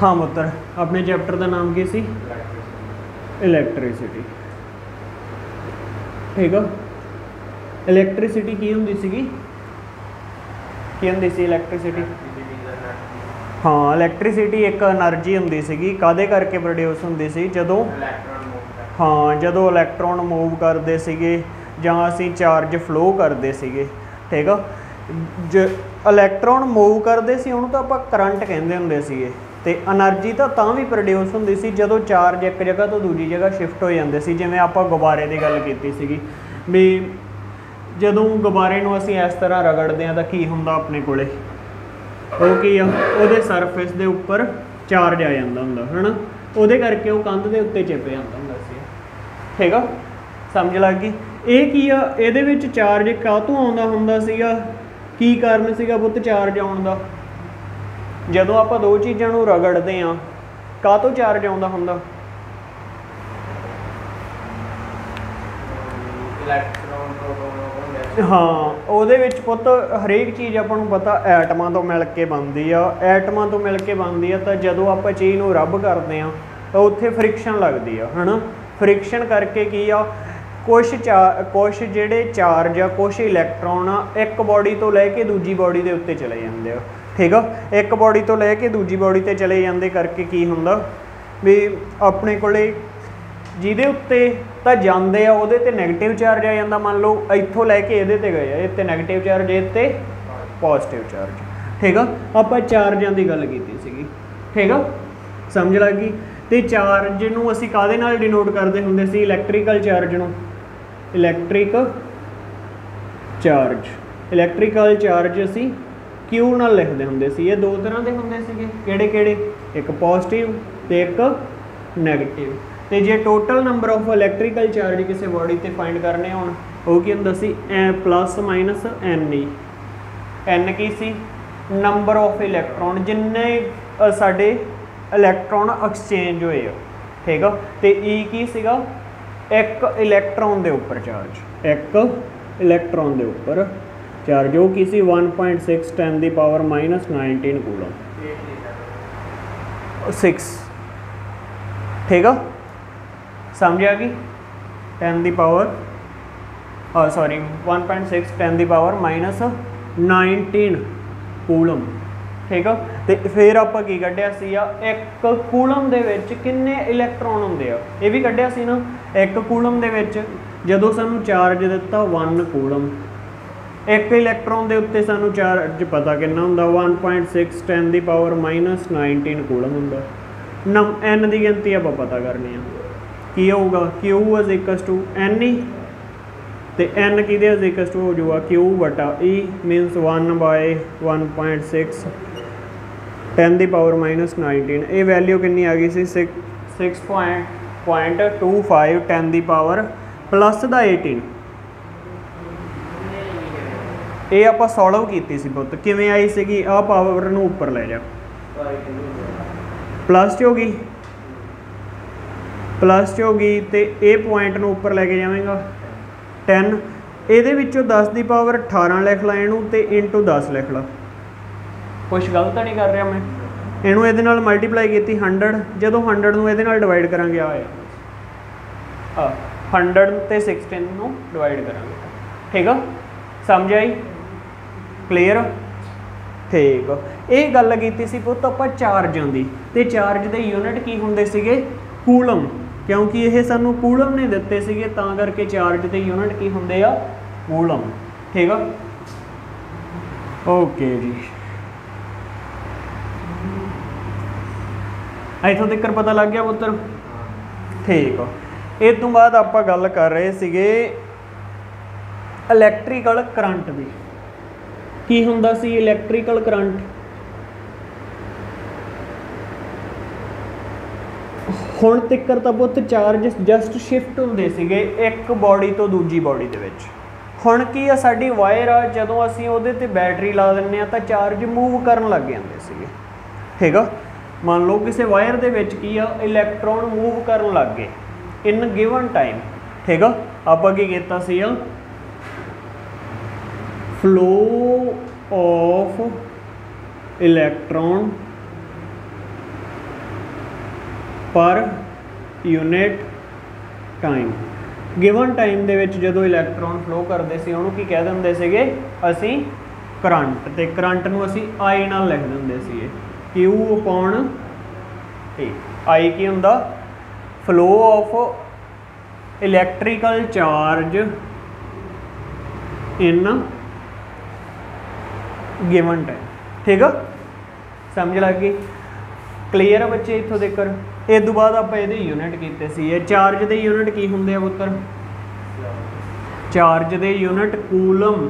हाँ पुत्र, अपने चैप्टर का नाम की सी? इलैक्ट्रिसिटी। ठीक है, इलैक्ट्रिसिटी की होंदी सीगी? की होंदी सी इलैक्ट्रिसिटी? हाँ, इलैक्ट्रिसिटी एक एनर्जी होंदी सीगी, काहदे करके प्रोड्यूस होंदी सी? जदों हाँ, जदों इलैक्ट्रॉन मूव करते सीगे जां असीं चार्ज फ्लो करते सीगे। ठीक है, ज इलैक्ट्रॉन मूव करते सी उहनूं तां आपां करंट कहंदे हुंदे सीगे, ते एनर्जी तां भी प्रोड्यूस होंदी सी जदों चार्ज एक जगह तो दूजी जगह शिफ्ट हो जाते सी। जिवें आपां गुब्बारे की गल कीती सीगी भी जदों गुब्बारे नूं असीं इस तरह रगड़दे हां तां की हुंदा अपने कोले, ਉਹ ਕੀ ਆ ਉਹਦੇ ਸਰਫੇਸ ਦੇ ਉੱਪਰ ਚਾਰਜ ਆ ਜਾਂਦਾ ਹੁੰਦਾ ਹੈ ਨਾ, ਉਹਦੇ ਕਰਕੇ ਉਹ ਕੰਧ ਦੇ ਉੱਤੇ ਚਿਪ ਜਾਂਦਾ ਹੁੰਦਾ ਸੀ। ਠੀਕ ਆ, ਸਮਝ ਲੱਗ ਗਈ? ਇਹ ਕੀ ਆ, ਇਹਦੇ ਵਿੱਚ ਚਾਰਜ ਕਾਹਤੋਂ ਆਉਂਦਾ ਹੁੰਦਾ ਸੀਗਾ? ਕੀ ਕਾਰਨ ਸੀਗਾ ਪੁੱਤ ਚਾਰਜ ਆਉਣ ਦਾ? ਜਦੋਂ ਆਪਾਂ ਦੋ ਚੀਜ਼ਾਂ ਨੂੰ ਰਗੜਦੇ ਆ ਕਾਹਤੋਂ ਚਾਰਜ ਆਉਂਦਾ ਹੁੰਦਾ? हाँ, ਉਹਦੇ ਵਿੱਚ ਪੁੱਤ ਹਰੇਕ ਚੀਜ਼ ਆਪਾਂ ਨੂੰ ਪਤਾ ਐਟਮਾਂ ਤੋਂ ਮਿਲ ਕੇ ਬਣਦੀ ਆ। ਐਟਮਾਂ ਤੋਂ ਮਿਲ ਕੇ ਬਣਦੀ ਆ ਤਾਂ ਜਦੋਂ ਆਪਾਂ ਚੀਜ਼ ਨੂੰ ਰੱਬ ਕਰਦੇ ਆ ਤਾਂ ਉੱਥੇ ਫ੍ਰਿਕਸ਼ਨ ਲੱਗਦੀ ਆ, ਹੈ ਨਾ। ਫ੍ਰਿਕਸ਼ਨ ਕਰਕੇ ਕੀ ਆ, ਕੁਛ ਜਿਹੜੇ ਚਾਰਜ ਆ, ਕੁਛ ਇਲੈਕਟ੍ਰੋਨ ਆ, ਇੱਕ ਬੋਡੀ ਤੋਂ ਲੈ ਕੇ ਦੂਜੀ ਬੋਡੀ ਦੇ ਉੱਤੇ ਚਲੇ ਜਾਂਦੇ ਆ। ਠੀਕ ਆ, ਇੱਕ ਬੋਡੀ ਤੋਂ ਲੈ ਕੇ ਦੂਜੀ ਬੋਡੀ 'ਤੇ ਚਲੇ ਜਾਂਦੇ ਕਰਕੇ ਕੀ ਹੁੰਦਾ ਵੀ ਆਪਣੇ ਕੋਲੇ ਜਿਹਦੇ ਉੱਤੇ ਤਾਂ ਜਾਂਦੇ ਆ ਉਹਦੇ ਤੇ ਨੈਗੇਟਿਵ ਚਾਰਜ ਆ ਜਾਂਦਾ। ਮੰਨ ਲਓ ਇੱਥੋਂ ਲੈ ਕੇ ਇਹਦੇ ਤੇ ਗਏ ਆ, ਇਹ ਤੇ ਨੈਗੇਟਿਵ ਚਾਰਜ, ਇਹ ਤੇ ਪੋਜ਼ਿਟਿਵ ਚਾਰਜ। ਠੀਕ ਆ, ਆਪਾਂ ਚਾਰਜਾਂ ਦੀ ਗੱਲ ਕੀਤੀ ਸੀਗੀ। ਠੀਕ ਆ, ਸਮਝ ਲੱਗ ਗਈ? ਤੇ ਚਾਰਜ ਨੂੰ ਅਸੀਂ ਕਾਹਦੇ ਨਾਲ ਡਿਨੋਟ ਕਰਦੇ ਹੁੰਦੇ ਸੀ? ਇਲੈਕਟ੍ਰੀਕਲ ਚਾਰਜ ਨੂੰ। ਇਲੈਕਟ੍ਰਿਕ ਚਾਰਜ ਅਸੀਂ ਕਿਊ ਨਾਲ ਲਿਖਦੇ ਹੁੰਦੇ ਸੀ। ਇਹ ਦੋ ਤਰ੍ਹਾਂ ਦੇ ਹੁੰਦੇ ਸੀਗੇ, ਕਿਹੜੇ ਕਿਹੜੇ? ਇੱਕ ਪੋਜ਼ਿਟਿਵ ਤੇ ਇੱਕ ਨੈਗੇਟਿਵ। ਤੇ ਜੇ total number of electrical charge ਕਿਸੇ ਬੋਡੀ ਤੇ ਫਾइंड करने होण ਉਹ ਕੀ ਹੁੰਦਾ ਸੀ? Plus minus n e. N ਕੀ ਸੀ? ਨੰਬਰ ਆਫ ਇਲੈਕਟ੍ਰੋਨ, ਜਿੰਨੇ ਸਾਡੇ ਇਲੈਕਟ੍ਰੋਨ ਐਕਸਚੇਂਜ ਹੋਏ ਆ। ਠੀਕ ਆ, ਤੇ ਈ ਕੀ ਸੀਗਾ? ਇੱਕ ਇਲੈਕਟ੍ਰੋਨ ਦੇ ਉੱਪਰ ਚਾਰਜ, ਇੱਕ ਇਲੈਕਟ੍ਰੋਨ ਦੇ ਉੱਪਰ ਚਾਰਜ। ਉਹ ਕੀ ਸੀ? 1.6 10 ਦੀ ਪਾਵਰ -19 ਕੂਲਮ। 6। ठीक है, समझ आ गई? 10 ਦੀ ਪਾਵਰ सॉरी 1.6 10 ਦੀ ਪਾਵਰ -19 ਕੂਲਮ। ठीक है, तो फिर आप की कढ़िया सी एक कूलम दे विच किन्ने इलैक्ट्रॉन होंदे आ, ये भी कढ़िया सी ना। एक कूलम दे विच जदों सानू चार्ज दिता 1 कूलम, एक इलैक्ट्रॉन दे उत्ते सानू चार्ज पता किन्ना हुंदा? 1.6 10 ਦੀ ਪਾਵਰ -19 कूलम हुंदा। एन की गिनती आप पता करनी है, की होगा? Q is equal to N E, तो एन कि इज इक्वल टू हो जाऊगा क्यू बटा ई, मीनस 1/1.6 10 ਦੀ पावर -19। ये वैल्यू कितनी आ गई सी? 6.25 10 ਦੀ पावर प्लस का 18। ये आप सॉल्व की सी पुत, किवें आई सी? आ पावर नूं उपर ले जा, प्लस च होगी, प्लस च होगी, तो ये पॉइंट नूं उपर लैके जाएगा 10। ये 10 ਦੀ पावर 18 लिख ला इनू, तो इंटू 10 लिख ला। कुछ गलत नहीं कर रहा मैं? इनू ये मल्टीप्लाई की 100, जदों 100 नूं ये डिवाइड करांगे आए 100 ते 16 नूं डिवाइड करांगे। ठीक है, समझ आई? क्लीयर? ठीक, ये गल की सी पुत आपां चार्जां दी, ते चार्ज दे यूनिट की हुंदे सीगे? कूलम, क्योंकि ये सानू कूलम ने दिते सीगे तां करके चार्ज दे यूनिट की हुंदे आ? कूलम। ठीक है, ओके जी, इत्थों तक पता लग गया पुत्र? ठीक, इस तो बाद आपां गल कर रहे सीगे इलैक्ट्रिकल करंट दी। की हुंदा सी इलैक्ट्रिकल करंट? हुण तिक्कर तां पुत चार्ज जस्ट शिफ्ट हुंदे सीगे एक बॉडी तो दूजी बॉडी दे विच। हुण की आ साडी वायर आ, जदों असीं उहदे ते बैटरी ला दिंदे आ तां चार्ज मूव करन लग जांदे सीगे। ठीक आ, मान लो किसी वायर दे विच की आ इलैक्ट्रॉन मूव करन लग गए इन गिवन टाइम। ठीक आ, आपां की कीता सी flow of electron पर यूनिट टाइम। गिवन टाइम दे विच जदों इलैक्ट्रॉन फ्लो करते सी उहनूं की कह दिंदे सीगे असीं करंट, ते करंट नूं असीं आई नाल लिख दिंदे सीगे क्यू अपॉन टी। आई की हुंदा flow of electrical charge in given time. ठीक है, समझ लग गई? क्लीयर है बच्चे इत्थों तक? इस तो बाद आप ये यूनिट किए सी। चार्ज के यूनिट की होंगे पुत्र? चार्ज के यूनिट कूलम।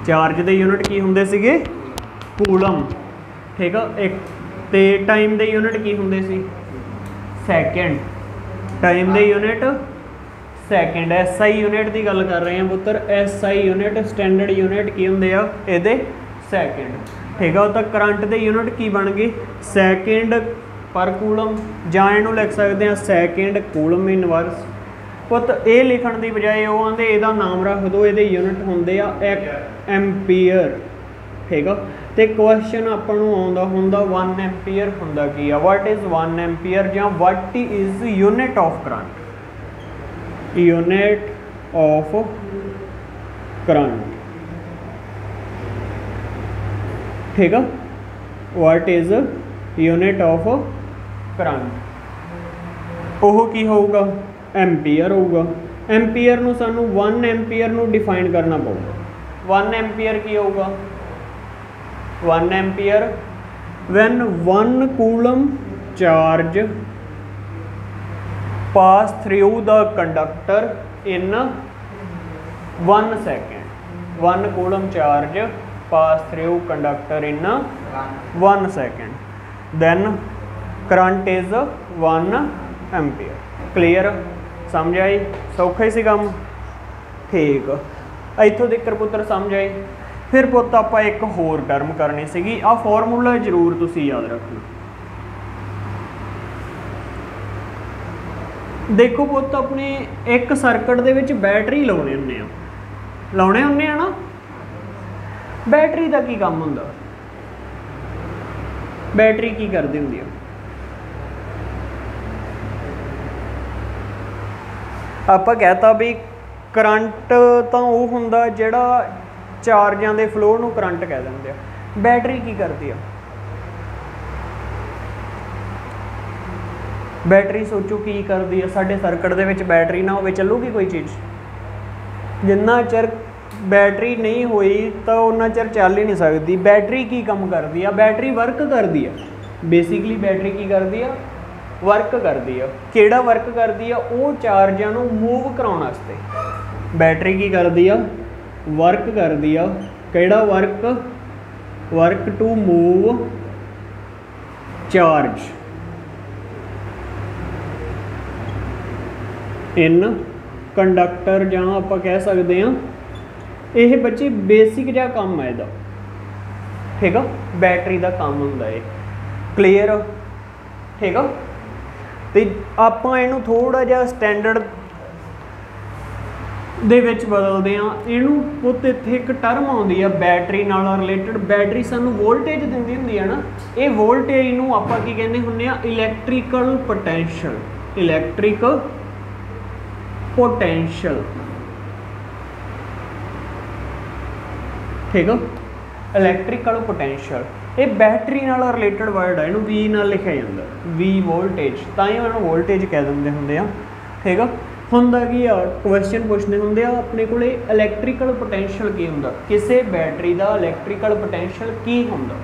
चार्ज के यूनिट की होंगे सीगे? कूलम। ठीक है, एक तो टाइम के यूनिट की होंगे सी? सैकेंड। टाइम के unit second. S I unit की गल कर रहे हैं पुत्र। S I unit standard unit की होंगे ये सैकेंड। ठीक है, तो करंट के यूनिट की बन गई? सैकेंड पर कूलम, जां इहनूं लिख सकते हैं सैकेंड कूलम इनवर्स। पुत ये लिखण की बजाय वो आंदे इहदा नाम रख दो, ये यूनिट होंगे आ एम्पीयर। ठीक है, तो क्वेश्चन आपां नूं आउंदा हुंदा 1 एम्पीयर हुंदा की आ? वट इज़ 1 एम्पीयर जां what is unit of current? Unit of current. ठीक है, what is unit of current वो की होगा? एम्पीयर होगा। एम्पीयर नूं सानू 1 एम्पीयर नूं डिफाइन करना पऊगा। 1 एम्पीयर की होगा? 1 ampere when 1 coulomb charge pass through the conductor in 1 second. 1 coulomb charge pass through conductor in 1 second then current is 1 ampere. Clear? समझ आई? सौखा ही सी काम। ठीक, इत्थों तक पुत्र समझ आई? फिर पुत आपां एक होर टर्म करनी सीगी। आ फॉर्मूला जरूर तुसीं याद रखना। देखो पुत अपने एक सर्किट दे विच बैटरी लाउने हुंदे आ, लाउने हुंदे आ ना। बैटरी का की काम हुंदा? बैटरी की करदी हुंदी आ? आपां कहता भी करंट तो वो हुंदा जिहड़ा चार्जां दे फ्लो नूं करंट कह दिंदे आ। बैटरी की करदी आ? बैटरी सोचो की करदी है? साडे सर्किट दे विच बैटरी ना होवे चलूगी कोई चीज़? जिन्ना चिर बैटरी नहीं हुई तो उन्ना चिर चल ही नहीं सकती। बैटरी की काम करदी है? बैटरी वर्क करदी है। बेसिकली बैटरी की करदी है? वर्क करदी है। किहड़ा वर्क करदी है? वो चार्जां नूं मूव कराउण वास्ते बैटरी की करदी है? वर्क करदी है। किहड़ा work? Work to move charge in conductor, जां आपां कह सकते हैं यह बच्चे बेसिक जिहा काम है इहदा। ठीक है, बैटरी का काम हुंदा है। क्लीयर? ठीक है, तो आपां इहनूं थोड़ा जिहा स्टैंडर्ड दे विच बदलते हैं। इहनूं पुत इत्थे एक टर्म आउंदी है बैटरी नाल रिलेटेड। बैटरी सानूं वोल्टेज दिंदी हुंदी है ना, ये वोल्टेज नूं आपां की कहंदे हुंदे आ? Electrical potential. Electric potential. ठीक है, इलैक्ट्रिकल पोटैंशियल ये बैटरी नाल रिलेटेड वर्ड है। इनू वी नाल लिखा जाता, वी वोल्टेज, तां ही इन्हूं वोल्टेज कह दिंदे हुंदे आ। ठीक है, हुंदा की आ? क्वेश्चन पुछदे हुंदे आ अपने कोले इलैक्ट्रिकल पोटैंशियल की हुंदा? किसी बैटरी का इलैक्ट्रिकल पोटैंशियल की हुंदा?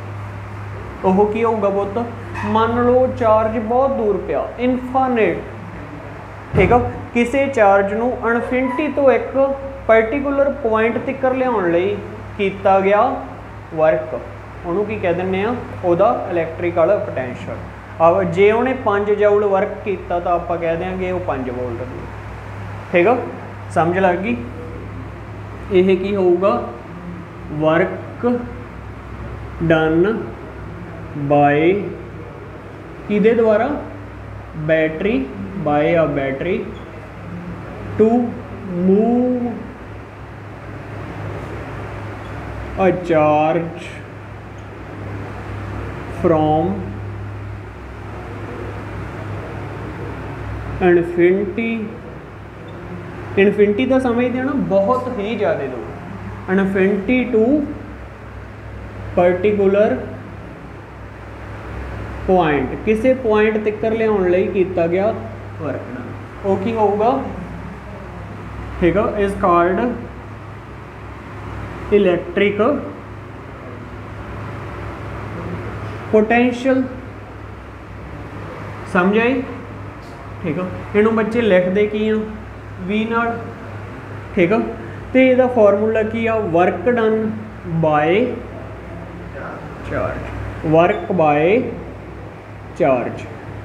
ओह की होगा पुत? मान लो चार्ज बहुत दूर पिया, इनफाइनाइट। ठीक है, किसी चार्ज नूं इनफिनिटी तो एक पर्टिकुलर पॉइंट तक लियाउण लई कीता गया वर्क, उन्होंने की कह दिंदे आ? उहदा इलैक्ट्रिकल पोटैंशियल। अब जे उन्हें 5 जूल वर्क किया तो आप कह देंगे वो 5 वोल्ट दी। ठीक है, समझ लग गई? यह की होगा? वर्क डन बाय किदे द्वारा? Battery, by a battery to move a charge from infinity, infinity तो समझते हैं ना, बहुत ही ज़्यादा दूर। इनफिनिटी टू पर्टिकुलर पॉइंट, किसी पॉइंट तक लियाउण लई कीता गया वर्क डन, वो की होगा, ठीक है, इज कॉल्ड इलैक्ट्रिक पोटेंशियल। समझ आई, ठीक है। इनू बच्चे लिखते की आ वी नाल, ठीक है। तो यदा फॉर्मूला की आ, work done by charge, work by charge.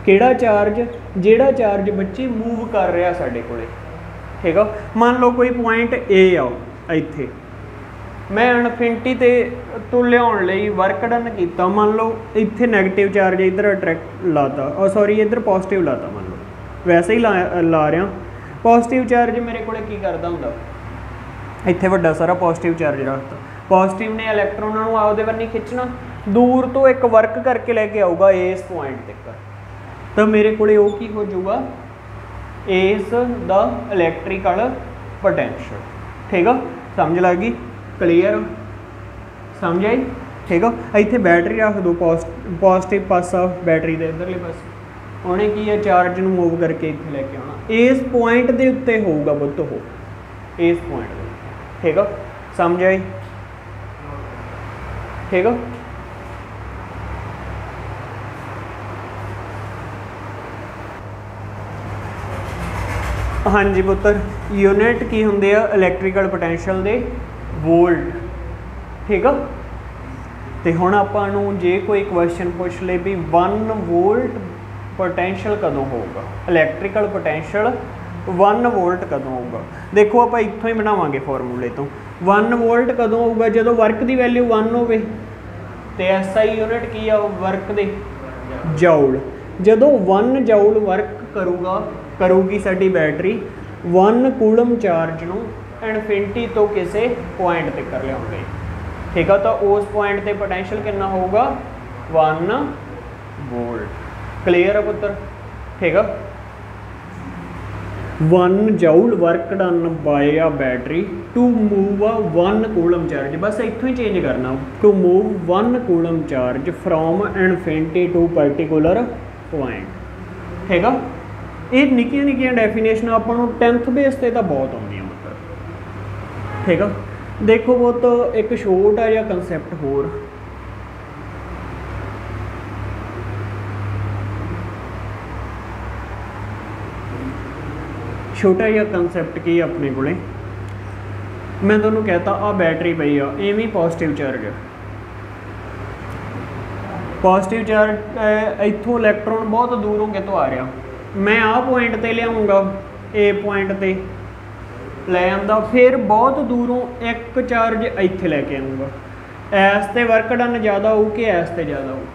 किहड़ा चार्ज, जिहड़ा चार्ज बच्चे मूव कर रहा साडे कोले, ठीक है। मान लो कोई पॉइंट ए आ इत्थे, मैं इनफिनिटी ते तो लियाउण लई वर्क डन कीता, मान लो इत्थे नैगेटिव चार्ज इधर अट्रैक्ट लाता, और सॉरी इधर पॉजिटिव लाता, मान लो वैसे ही ला रहा। पॉजिटिव चार्ज मेरे को की करता हुंदा, इत्थे वड्डा सारा पॉजिटिव चार्ज रखता, पॉजिटिव ने इलैक्ट्रॉनां नूं आपदे वन्नी खिंचना, दूर तो एक वर्क करके लैके आऊगा इस पॉइंट तक, तो मेरे को की हो जाऊगा इस द इलैक्ट्रिकल पोटेंशियल, ठीक है। समझ लग गई, क्लीयर, समझ आई, ठीक है। इत्थे बैटरी रख दो, पॉजिटिव पासा बैटरी के इधरले पासे, उन्हें की है चार्ज नूं मूव करके इत्थे लैके आना, इस पॉइंट के उत्ते होगा बुत हो, इस पॉइंट, ठीक है। समझ आई, ठीक है। हाँ जी पुत्र, यूनिट की होंगे इलैक्ट्रिकल पोटेंशियल दे वोल्ट, ठीक है। तो हुण आपां नूं जे कोई क्वेश्चन पूछ ले भी 1 वोल्ट पोटेंशियल कदों होगा, इलैक्ट्रिकल पोटेंशियल 1 वोल्ट कदों होगा, देखो आप इत्थों ही बनावांगे फॉर्मूले तो, 1 वोल्ट कदों होगा जो वर्क की वैल्यू 1 होवे, तो SI यूनिट की आ वर्क दे जाउल, जदों 1 जाउल वर्क करूगी साडी बैटरी 1 कूलम चार्ज नूं इनफिनिटी तो किसी पॉइंट तक कर लियाओगे, ठीक है। तो उस पॉइंट ते पोटेंशियल कितना होगा 1 वोल्ट, क्लीयर है पुत्र, ठीक है। 1 joule work done by a battery to move a 1 coulomb charge, बस इत्थों ही चेंज करना, to move 1 coulomb charge from infinity to particular point, ठीक है। ये निक्कियां निक्कियां डेफिनेशन आपां नूं 10th बेस ते तां बहुत आउंदियां मतलब, ठीक है। देखो बहुत एक छोटा जिहा कंसैप्ट होर, छोटा जिहा कंसैप्ट की अपने कोले, मैं तुहानूं कहता आ बैटरी पई आ, इवें पॉजिटिव चार्ज, पॉजिटिव चार्ज इत्थों इलैक्ट्रॉन बहुत दूरों कितों आ रहा, मैं आ पॉइंट ते लियाऊंगा, ए पॉइंट ते लै आंदा, फिर बहुत दूरों एक चार्ज इत्थे लैके आऊँगा, ऐस ते वर्क डन ज़्यादा होऊ कि ऐस ते ज़्यादा होऊ,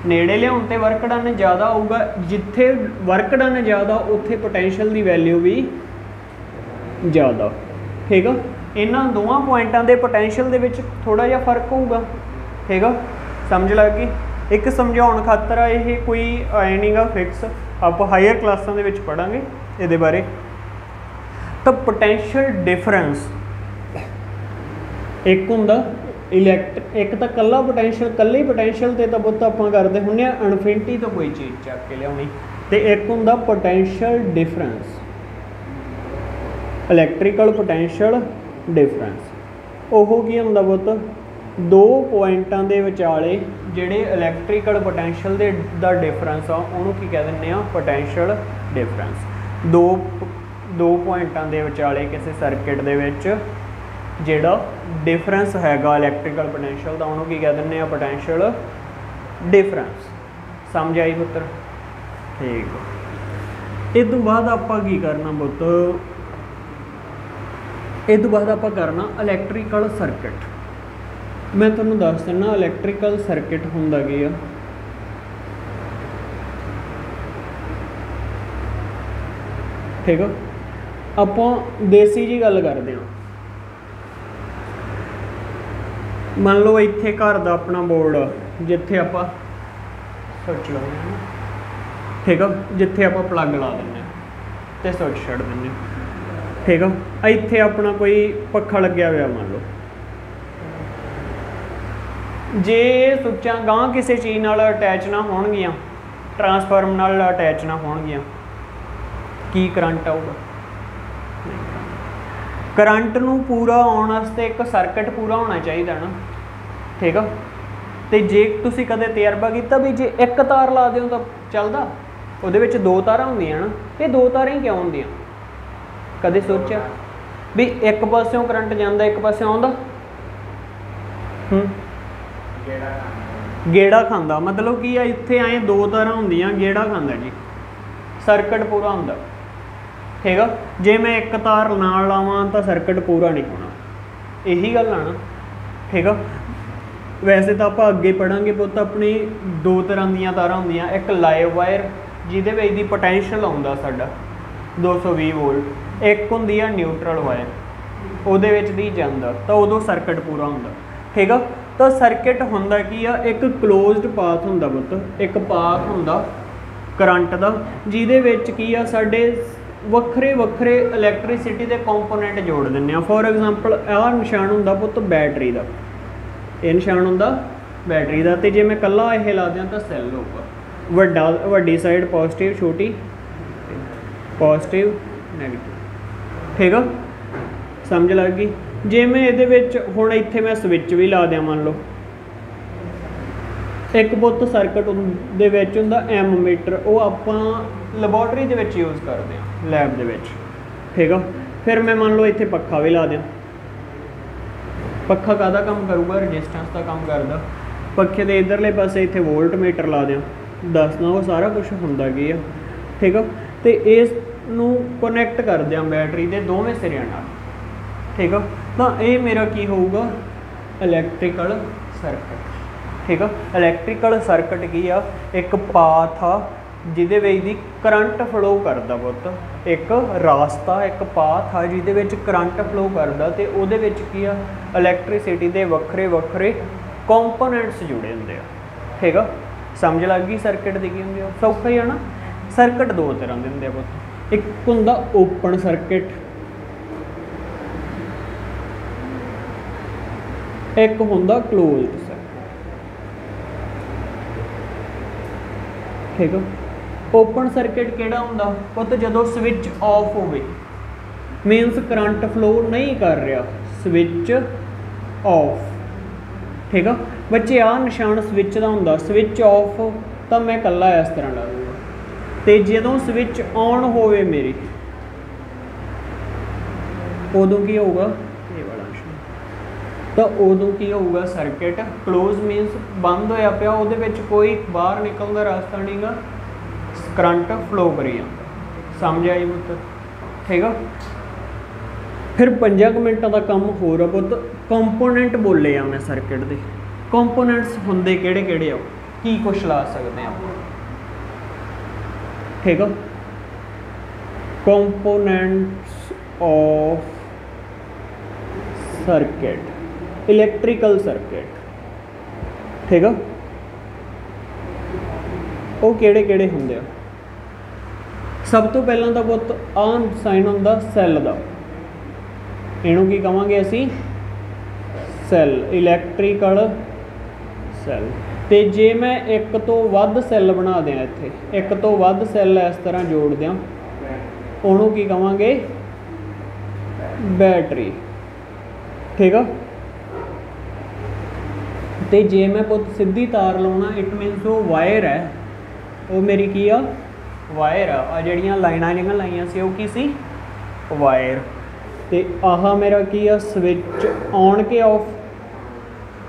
नेड़े लियाउण ते वर्क डन ज़्यादा होऊगा, जिथे वर्क डन ज़्यादा उत्थे पोटेंशियल की वैल्यू भी ज़्यादा, ठीक है। इन्हां दोवां पॉइंटां दे पोटेंशियल दे विच थोड़ा जिहा फर्क होऊगा, ठीक है। समझ लग गई, एक समझाउण खातर ये कोई आए नहीं गा फिक्स, आप हायर क्लासां दे विच पढ़ांगे इहदे बारे। तो पोटेंशियल डिफरेंस एक हुंदा एक तो कल्ला पोटेंशियल, कल्ले पोटेंशियल ते तां पुत्त आपां करदे हुंदे आ इनफिनिटी तो कोई चीज़ चक के लियाउणी, ते एक हुंदा potential difference, electrical potential difference, ओह की हुंदा पुत्त दो पॉइंटां दे विचाले जिहड़े इलैक्ट्रिकल पोटेंशियल दे दा डिफरेंस आ उहनूं की कह दिंदे आ पोटेंशियल डिफरेंस। दो पॉइंटां दे विचाले किसी सर्किट दे विच जिहड़ा डिफरेंस हैगा इलैक्ट्रिकल पोटेंशियल दा उहनूं की कह दिंदे आ पोटेंशियल डिफरेंस। समझ आई पुत्र, ठीक। इस तो बाद आपां की करना पुत्त, इस तो बाद आपां करना इलैक्ट्रिकल सर्किट। मैं तुहानूं दस दिना इलैक्ट्रिकल सर्किट हुंदा की आ, ठीक है। आपां देसी जी गल करदे हां, मान लो इत्थे घर दा अपना बोर्ड जिथे आपां सोच लो ठीक है, जिथे आप प्लग ला दें तो स्विच छड़ दें, ठीक है। इत्थे अपना कोई पखा लग्या हुआ मान लो, जे स्विचां गांह किसी चीज़ नाल अटैच ना होणगियां, ट्रांसफार्म नाल अटैच ना होणगियां, की करंट आऊगा? करंट नूं पूरा आउण वास्ते एक सर्किट पूरा होना चाहिए ना, ठीक है। तो जे तुसीं कदे तजर्बा किया भी जे एक तार ला दिओ तो चलदा, उहदे विच दो तारां हुंदियां ना, ये दो तारां ही क्यों हुंदियां? कदे सोचा भी एक पासों करंट जांदा एक पासों आउंदा? गेड़ा खांदा, मतलब की इत्थे आए दो तारां हुंदियां, गेड़ा खांदा जी, सर्किट पूरा हुंदा, ठीक है। जे मैं एक तार नाल लावां तो सर्किट पूरा नहीं होना, यही गल आ ना, ठीक है। वैसे तो आप अगे पढ़ांगे पुत, अपनी दो तरह दी तारां हुंदियां, एक लाइव वायर जिहदे विच दी पोटैंशियल आउंदा साडा 220 वोल्ट, एक हुंदी है न्यूट्रल वायर, उहदे विच दी जांदा, तो उदों सर्किट पूरा हुंदा, ठीक है। तो सर्किट हुंदा की आ, एक क्लोज्ड पाथ हुंदा पुत, एक पाथ हुंदा करंट दा, जिहदे विच की आ साडे वक्रे वक्रे इलैक्ट्रिसिटी के कंपोनेंट जोड़ दिंदे। फॉर एग्जांपल आह निशान हुंदा पुत बैटरी का, यह निशान हुंदा बैटरी का, तो जे मैं कल्ला यह ला दियां तो सैल होगा, वड्डा वड्डी साइड पॉजिटिव, छोटी पॉजिटिव नैगेटिव, ठीक है, समझ लग गई। जे मैं ये हुण इत्थे मैं स्विच भी ला दियां, मान लो एक पुत सर्किट दे विच हुंदा एमीमीटर, वो आपां लैबोरेटरी दे विच यूज़ करते हैं, लैब दे विच, ठीक है। फिर मैं मान लो इत्थे पखा भी ला दियां, पखा काहदा काम करूगा? रजिस्टेंस का काम करदा। पखे दे इधरले पासे इत्थे वोल्ट मीटर ला दियां, दसना वो सारा कुछ हुंदा की है, ठीक है। तो इस नूं कनैक्ट कर दियां बैटरी के दोवें सिरिਆਂ नाल, ठीक है। तो ये मेरा की होगा? इलैक्ट्रिकल सर्किट, ठीक है। इलैक्ट्रिकल सर्किट की आ, एक पाथ आ जिहदे विच दी करंट फ्लो करदा पुत, एक रास्ता एक पाथ आ जिहदे विच करंट फ्लो करदा, ते उहदे विच की आ इलैक्ट्रिसिटी दे वक्रे वक्रे कंपोनेंट्स जुड़े हुंदे आ, ठीक है। समझ लग गई सर्किट दी की हुंदी आ? सौखा ही है ना। सर्किट दो तरह के हुंदे आ पुत, एक हुंदा ओपन सर्किट, एक हुंदा क्लोज्ड सर्किट, ठीक है। ओपन सर्किट किहड़ा हुंदा पुत? जदों स्विच ऑफ होवे, मीनस करंट फ्लो नहीं कर रहा, स्विच ऑफ, ठीक है। बच्चे आ निशान स्विच का हुंदा, स्विच ऑफ तो मैं कल्ला इस तरह ला दूँगा, तो जदों स्विच ऑन होवे मेरी, उदों की होगा ये वाला निशान, तो उदों की होगा सर्किट क्लोज, मीनस बंद होया पिया, उहदे विच कोई बाहर निकलण दा रास्ता नहीं गा, करंट फ्लो करी जांदा। समझ आई पुत्त? ठीक है। फिर 5 मिनटां का काम हो रहा पुत्त, कंपोनेंट बोले आ मैं सर्किट दे, कंपोनेंट्स हुंदे किहड़े किहड़े आ, की कुछ ला सकते हैं आप, ठीक है। Components of circuit, electrical circuit, ठीक है। वो किहड़े किहड़े हुंदे आ? सब तो पहला तो पुत आह साइन हुंदा सैल का, इहनूं की कहांगे असीं? Cell, electrical cell. तो जे मैं एक तो वध सैल बना दियां, इत्थे एक तो वध सैल इस तरह जोड़ दियां, उहनूं की कहांगे? बैटरी, ठीक है। तो जे मैं पुत सीधी तार लाउणा, इट मीनस वो वायर है, वो मेरी की आ? वायर आ, जिहड़ियां लाइनां जिहियां लाइयां सी वो की सी? वायर। तो आह मेरा की आ? स्विच ऑन के ऑफ,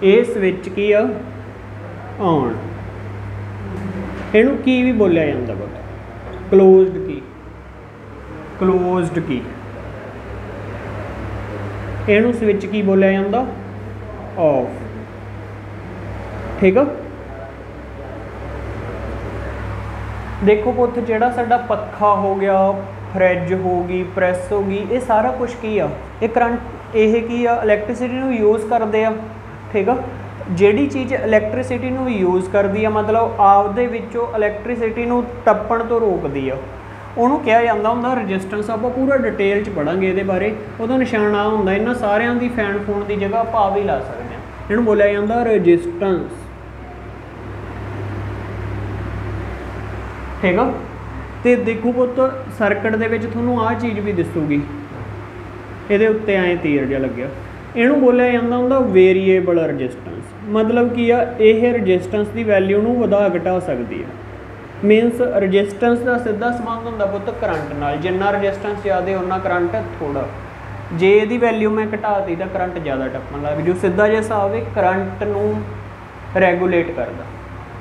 ये स्विच की आ? ऑन। इहनूं की भी बोलिया जांदा पुत? क्लोज्ड की, क्लोज्ड की। इहनूं स्विच की बोलिया जांदा? ऑफ, ठीक है। देखो पुत जिहड़ा साडा पक्खा हो गया, फ्रिज होगी, प्रैस होगी, ये सारा कुछ की आ? ये करंट, ये की आ? इलैक्ट्रिसिटी नूं यूज़ करदे आ, ठीक है। ਜਿਹੜੀ ਚੀਜ਼ ਇਲੈਕਟ੍ਰਿਸਿਟੀ ਨੂੰ ਯੂਜ਼ ਕਰਦੀ ਆ मतलब ਆਪਦੇ ਵਿੱਚੋਂ ਇਲੈਕਟ੍ਰਿਸਿਟੀ ਨੂੰ ਟੱਪਣ ਤੋਂ ਰੋਕਦੀ ਆ ਉਹਨੂੰ ਕਿਹਾ ਜਾਂਦਾ ਹੁੰਦਾ ਰੈਜ਼ਿਸਟੈਂਸ। ਆਪਾਂ ਪੂਰਾ ਡਿਟੇਲ 'ਚ ਪੜਾਂਗੇ ਇਹਦੇ ਬਾਰੇ। ਉਹਦਾ ਨਿਸ਼ਾਨ ਆ ਹੁੰਦਾ ਇਹਨਾਂ ਸਾਰਿਆਂ ਦੀ ਫੈਨ ਫੂਨ ਦੀ ਜਗ੍ਹਾ ਆਪਾਂ ਆ ਵੀ ਲਾ ਸਕਦੇ ਹਾਂ। ਇਹਨੂੰ ਬੋਲਿਆ ਜਾਂਦਾ ਰੈਜ਼ਿਸਟੈਂਸ, ਠੀਕ ਆ। ਤੇ ਦੇਖੋ ਪੁੱਤ ਸਰਕਟ ਦੇ ਵਿੱਚ ਤੁਹਾਨੂੰ ਆਹ ਚੀਜ਼ ਵੀ ਦਿਸੂਗੀ, ਇਹਦੇ ਉੱਤੇ ਐਂ ਤੀਰ ਜਿਹਾ ਲੱਗਿਆ। ਇਹਨੂੰ ਬੋਲਿਆ ਜਾਂਦਾ ਹੁੰਦਾ ਵੇਰੀਏਬਲ ਰੈਜ਼ਿਸਟੈਂਸ। मतलब ਕੀ ਆ ਇਹ ਰੈਜ਼ਿਸਟੈਂਸ ਦੀ ਵੈਲਿਊ ਨੂੰ ਵਧਾ ਘਟਾ ਸਕਦੀ ਆ। मीनस रजिस्टेंस का सीधा संबंध होंगे पुत करंट नाल। जिन्ना रजिस्टेंस ज़्यादा उन्ना करंट थोड़ा। जे इहदी वैल्यू मैं घटाती तो करंट ज़्यादा टपन लग जू। सीधा जिहा हिसाब है करंट नूं रैगूलेट करदा,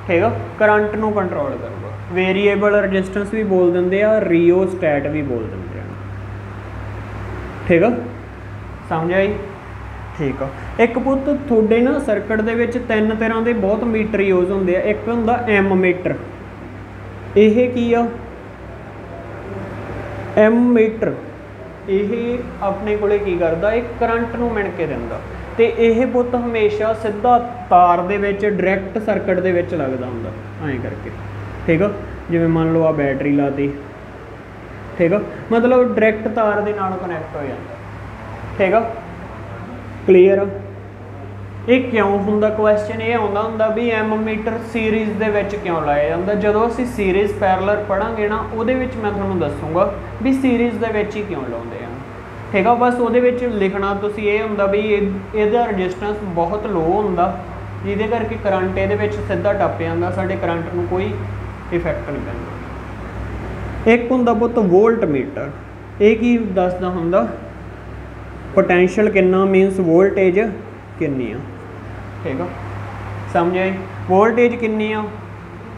ठीक है, करंट नूं कंट्रोल करदा। वेरीएबल रजिस्टेंस भी बोल दिंदे आ, रिओस्टैट भी बोल दिंदे आ, ठीक है, समझ आई, ठीक है। एक पुत थोड़े ना सर्किट दे विच तीन तरह के बहुत मीटर यूज होंदे आ। एक हुंदा एम मीटर, ਇਹ ਕੀ ਆ एम मीटर। ਇਹ ਆਪਣੇ ਕੋਲੇ ਕੀ ਕਰਦਾ ਇਹ ਕਰੰਟ ਨੂੰ ਮਿਣ ਕੇ ਦਿੰਦਾ ਤੇ ਇਹ ਪੁੱਤ ਹਮੇਸ਼ਾ ਸਿੱਧਾ ਤਾਰ ਦੇ ਵਿੱਚ ਡਾਇਰੈਕਟ ਸਰਕਟ ਦੇ ਵਿੱਚ ਲੱਗਦਾ ਹੁੰਦਾ ਐਂ ਕਰਕੇ, ਠੀਕ ਆ। ਜਿਵੇਂ ਮੰਨ ਲਓ ਆ ਬੈਟਰੀ ਲਾਤੀ, ਠੀਕ ਆ, ਮਤਲਬ ਡਾਇਰੈਕਟ ਤਾਰ ਦੇ ਨਾਲ ਕਨੈਕਟ ਹੋ ਜਾਂਦਾ, ਠੀਕ ਆ, ਕਲੀਅਰ। ਇਹ ਕਿਉਂ ਹੁੰਦਾ ਕੁਐਸਚਨ ਇਹ ਆਉਂਦਾ ਹੁੰਦਾ ਵੀ ਐਮ ਮੀਟਰ ਸੀਰੀਜ਼ ਦੇ ਵਿੱਚ ਕਿਉਂ ਲਾਇਆ ਜਾਂਦਾ। ਜਦੋਂ ਅਸੀਂ ਸੀਰੀਜ਼ ਪੈਰਲਲ ਪੜਾਂਗੇ ਨਾ ਉਹਦੇ ਵਿੱਚ ਮੈਂ ਤੁਹਾਨੂੰ ਦੱਸੂਗਾ ਵੀ ਸੀਰੀਜ਼ ਦੇ ਵਿੱਚ ਹੀ ਕਿਉਂ ਲਾਉਂਦੇ ਆ, ਠੀਕ ਆ। ਬਸ ਉਹਦੇ ਵਿੱਚ ਲਿਖਣਾ ਤੁਸੀਂ ਇਹ ਹੁੰਦਾ ਵੀ ਇਹਦਾ ਰੈਜ਼ਿਸਟੈਂਸ ਬਹੁਤ ਲੋ ਹੁੰਦਾ ਜਿਹਦੇ ਕਰਕੇ ਕਰੰਟ ਇਹਦੇ ਵਿੱਚ ਸਿੱਧਾ ਟੱਪ ਜਾਂਦਾ, ਸਾਡੇ ਕਰੰਟ ਨੂੰ ਕੋਈ ਇਫੈਕਟ ਨਹੀਂ ਪੈਂਦਾ। ਇੱਕ ਹੁੰਦਾ ਪੁੱਤ ਵੋਲਟ ਮੀਟਰ। ਇਹ ਕੀ ਦੱਸਦਾ ਹੁੰਦਾ ਪੋਟੈਂਸ਼ੀਅਲ ਕਿੰਨਾ, ਮੀਨਸ ਵੋਲਟੇਜ कितनी आ, ठीक है, समझ आई। वोल्टेज कितनी आ,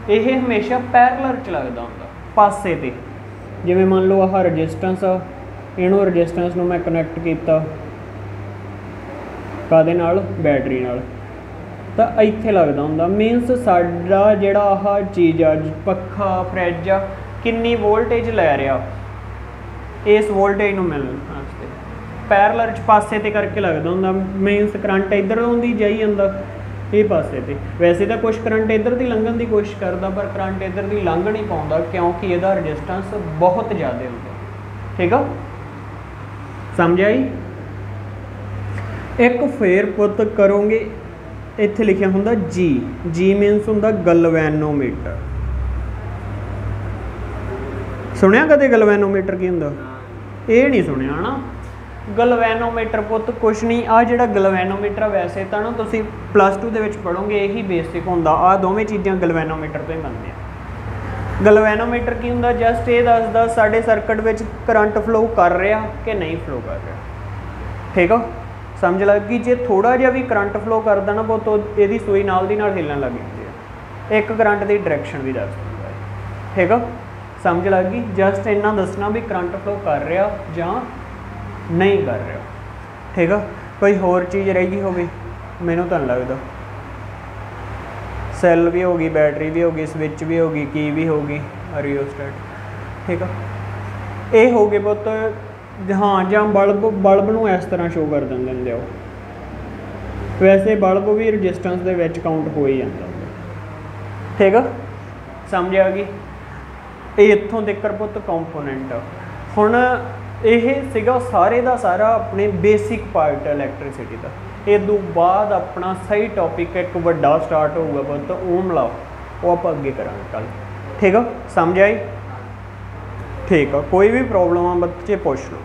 यह हमेशा पैरलर च लगता होंगे पासे ते। जिवें मान लो आह रजिस्टेंस आ, इहनूं रजिस्टेंस नूं मैं कनैक्ट कीता काहदे नाल, बैटरी नाल, तां इत्थे लगदा हुंदा। मीनस साडा जिहड़ा आह चीज़ आ पक्खा फ्रिज आ कितनी वोल्टेज लै रिहा इस वोल्टेज नूं मिलण वास्ते पैरलर च पासे ते करके लगता होंगे। मीनस करंट इधर आउंदी जाई जांदा ये पासे ते। वैसे तो कुछ करंट इधर की लंघन की कोशिश करता पर करंट इधर की लंघ नहीं पाउंदा क्योंकि इसका रजिस्टेंस बहुत ज़्यादा होंदा, ठीक है, समझ आई। एक फिर पुत करोगे इत्थे लिखिया हुंदा जी। जी मीनस हुंदा गलवैनोमीटर। सुनिया कदे गलवैनोमीटर की हुंदा? ये नहीं सुनिया ना। गलवैनोमीटर पुत कुछ नहीं, आ जिहड़ा गलवैनोमीटर वैसे तो ना तुसी +2 दे विच पढ़ोगे यही बेसिक हुंदा। आ दोवें चीज़ां गलवैनोमीटर तो ही बनदियां। गलवैनोमीटर की हुंदा जस्ट ये दसदा साडे सर्किट विच करंट फ्लो कर रहा कि नहीं फ्लो कर रहा, ठीक है, समझ लग गई। जे थोड़ा जिहा भी करंट फ्लो करदा ना पुत इहदी सूई नाल दी नाल हिलण लग जांदी है। एक करंट की डायरैक्शन भी दस दिंदा है, ठीक है, समझ लग गई। जस्ट इन्ना दसना भी करंट फ्लो कर रहा जां नहीं कर रहा, ठीक है। कोई होर चीज़ रह गई होगी मैनू तो नहीं लगता। सैल भी होगी, बैटरी भी होगी, स्विच भी होगी, की भी होगी, रिओस्टेट, ठीक है। ये हो गए पुत हाँ, जां बल्ब नूं इस तरह शो कर देंगे हो। वैसे बल्ब भी रजिस्टेंस दे विच काउंट हो ही जाता, ठीक है, समझ आ गई। ये इत्थों तक पुत कंपोनेंट हुण ਇਹ ਸੀਗਾ ਸਾਰੇ ਦਾ ਸਾਰਾ ਆਪਣੇ ਬੇਸਿਕ ਪਾਰਟ ਇਲੈਕਟ੍ਰਿਸਿਟੀ ਦਾ। ਇਹ ਤੋਂ ਬਾਅਦ ਆਪਣਾ ਸਹੀ ਟੌਪਿਕ ਇੱਕ ਵੱਡਾ ਸਟਾਰਟ ਹੋਊਗਾ ਪੁੱਤ ਓਮ ਲਾ, ਉਹ ਆਪਾਂ ਅੱਗੇ ਕਰਾਂਗੇ ਕੱਲ, ਠੀਕ ਆ, ਸਮਝ ਆਈ, ਠੀਕ ਆ। ਕੋਈ ਵੀ ਪ੍ਰੋਬਲਮ ਆ ਬੱਚੇ ਪੁੱਛ ਲਓ।